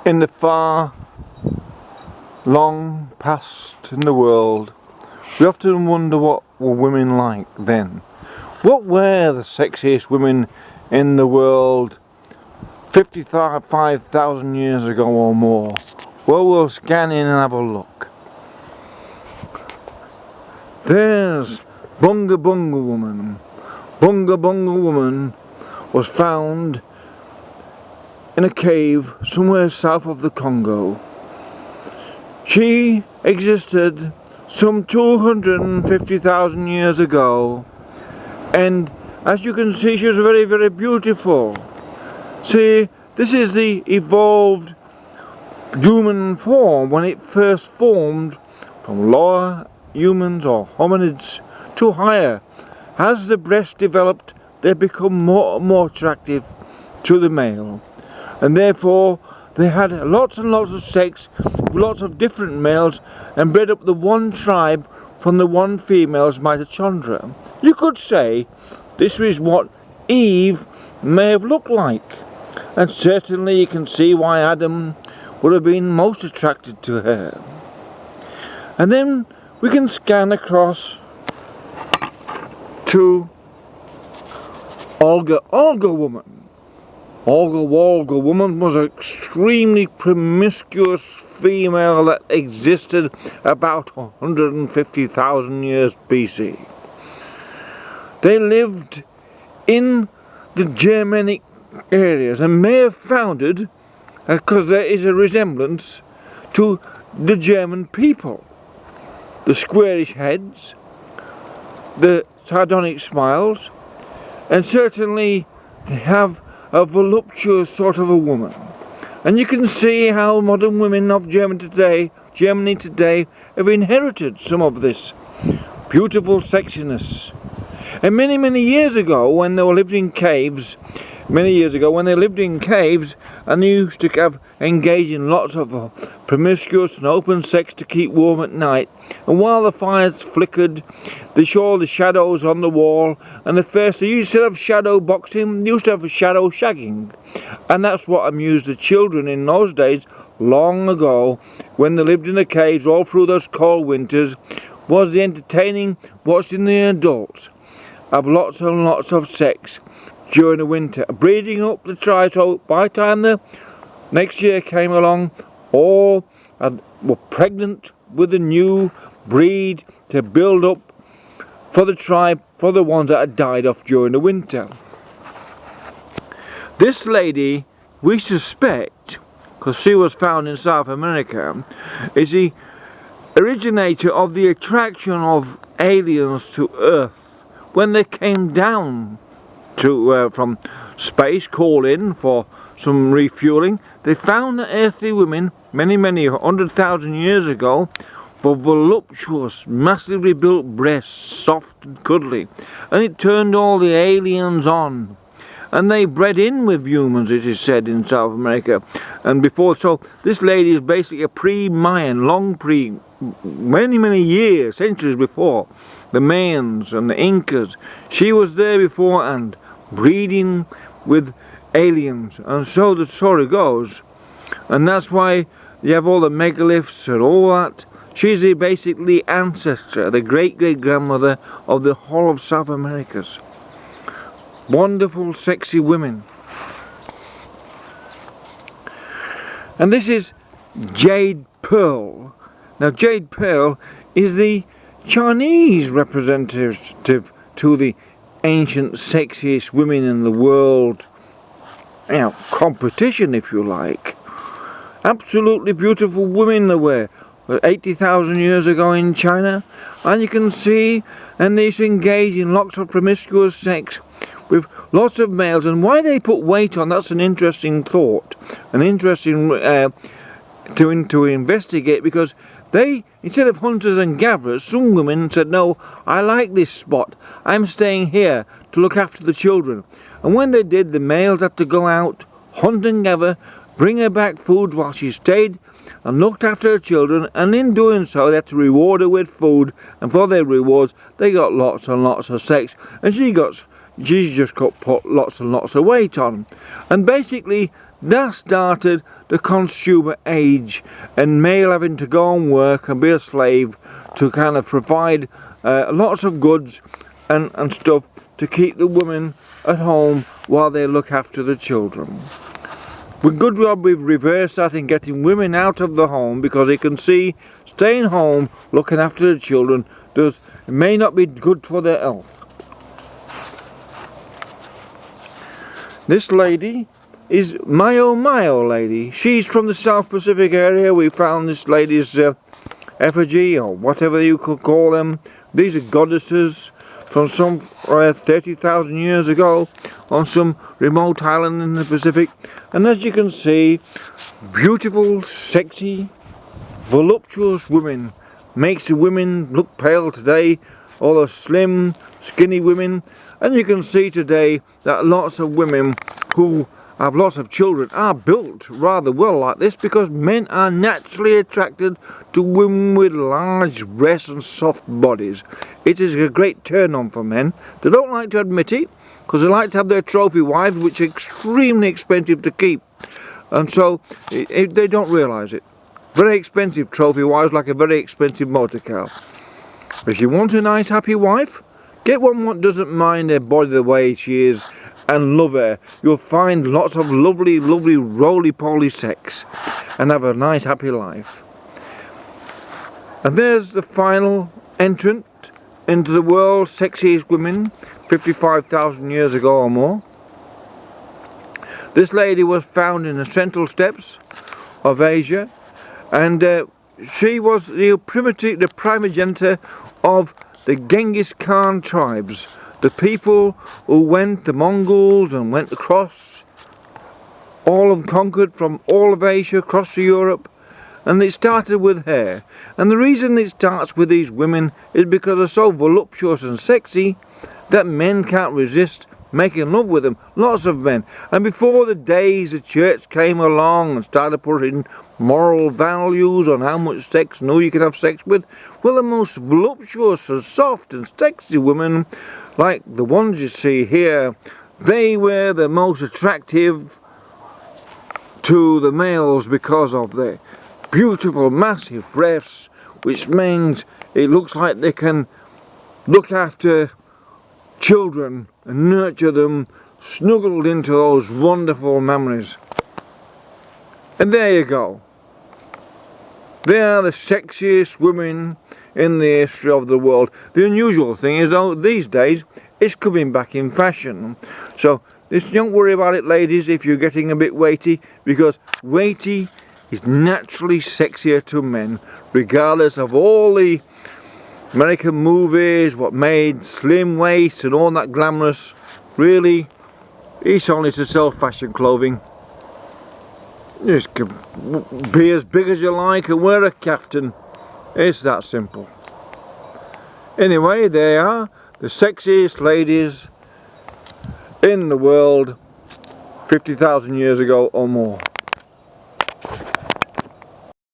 In the far, long past in the world, we often wonder what were women like then. What were the sexiest women in the world 55,000 years ago or more? Well, we'll scan in and have a look. There's Bunga Bunga woman. Bunga Bunga woman was found in a cave somewhere south of the Congo. She existed some 250,000 years ago, and as you can see, she was very, very beautiful. See, this is the evolved human form when it first formed from lower humans or hominids to higher. As the breasts developed, they become more and more attractive to the male, and therefore they had lots and lots of sex with lots of different males and bred up the one tribe from the one female's mitochondria. You could say this is what Eve may have looked like, and certainly you can see why Adam would have been most attracted to her. And then we can scan across to Olga woman. Olga woman was an extremely promiscuous female that existed about 150,000 years BC. They lived in the Germanic areas and may have founded, because there is a resemblance to the German people. The squarish heads, the sardonic smiles, and certainly they have a voluptuous sort of a woman. And you can see how modern women of Germany today have inherited some of this beautiful sexiness. And many years ago, when they lived in caves, and they used to engage in lots of promiscuous and open sex to keep warm at night, and while the fires flickered, they saw the shadows on the wall, and they used to have shadow boxing, they used to have a shadow shagging, and that's what amused the children in those days, long ago, when they lived in the caves all through those cold winters, was the entertaining watching the adults have lots and lots of sex during the winter, breeding up the tribe. So by the time the next year came along, all were pregnant with a new breed to build up for the tribe, for the ones that had died off during the winter. This lady, we suspect, because she was found in South America, is the originator of the attraction of aliens to Earth when they came down to from space, call in for some refueling. They found that earthly women many 100,000 years ago for voluptuous, massively built breasts, soft and cuddly, and it turned all the aliens on, and they bred in with humans, it is said, in South America. And before, so this lady is basically a pre-Mayan, many years, centuries before the Mayans and the Incas. She was there beforehand, breeding with aliens, and so the story goes, and that's why you have all the megaliths and all that. She's the basically ancestor, the great-great-grandmother of the whole of South Americas. Wonderful, sexy women. And this is Jade Pearl. Now, Jade Pearl is the Chinese representative to the ancient sexiest women in the world, competition, if you like. Absolutely beautiful women there were 80,000 years ago in China, and you can see, and they used to engage in lots of promiscuous sex with lots of males. And why they put weight on, that's an interesting thought, an interesting to investigate, because they, instead of hunters and gatherers, some women said, no, I like this spot, I'm staying here to look after the children. And when they did, the males had to go out, hunt and gather, bring her back food while she stayed and looked after her children, and in doing so they had to reward her with food, and for their rewards they got lots and lots of sex, and she just got put lots and lots of weight on. And basically that started the consumer age, and male having to go and work and be a slave to kind of provide lots of goods and stuff to keep the women at home while they look after the children. With good job we've reversed that in getting women out of the home, because they can see staying home looking after the children it may not be good for their health. This lady is Mayo lady. She's from the South Pacific area. We found this lady's effigy, or whatever you could call them. These are goddesses from some 30,000 years ago on some remote island in the Pacific. And as you can see, beautiful, sexy, voluptuous women. Makes the women look pale today, all the slim, skinny women. And you can see today that lots of women who have lots of children are built rather well like this, because men are naturally attracted to women with large breasts and soft bodies. It is a great turn on for men. They don't like to admit it, because they like to have their trophy wives, which are extremely expensive to keep. And so they don't realise it. Very expensive trophy wives, like a very expensive motor car. If you want a nice happy wife, get one that doesn't mind her body the way she is and love her. You'll find lots of lovely, lovely roly-poly sex and have a nice happy life. And there's the final entrant into the world's sexiest women 55,000 years ago or more. This lady was found in the central steppes of Asia, and she was the primogenitor of the Genghis Khan tribes, the people who went, the Mongols, and went across, all of them conquered from all of Asia across to Europe, and it started with her. And the reason it starts with these women is because they're so voluptuous and sexy that men can't resist making love with them. Lots of men. And before the days the church came along and started putting moral values on how much sex and who you can have sex with, well, the most voluptuous and soft and sexy women, like the ones you see here, they were the most attractive to the males because of their beautiful massive breasts, which means it looks like they can look after children and nurture them, snuggled into those wonderful memories. And there you go. They are the sexiest women in the history of the world. The unusual thing is, though, these days it's coming back in fashion. So don't worry about it, ladies, if you're getting a bit weighty, because weighty is naturally sexier to men, regardless of all the American movies, what made slim waist and all that glamorous. Really, it's only to sell fashion clothing. Just be as big as you like and wear a kaftan. It's that simple. Anyway, they are the sexiest ladies in the world 50,000 years ago or more.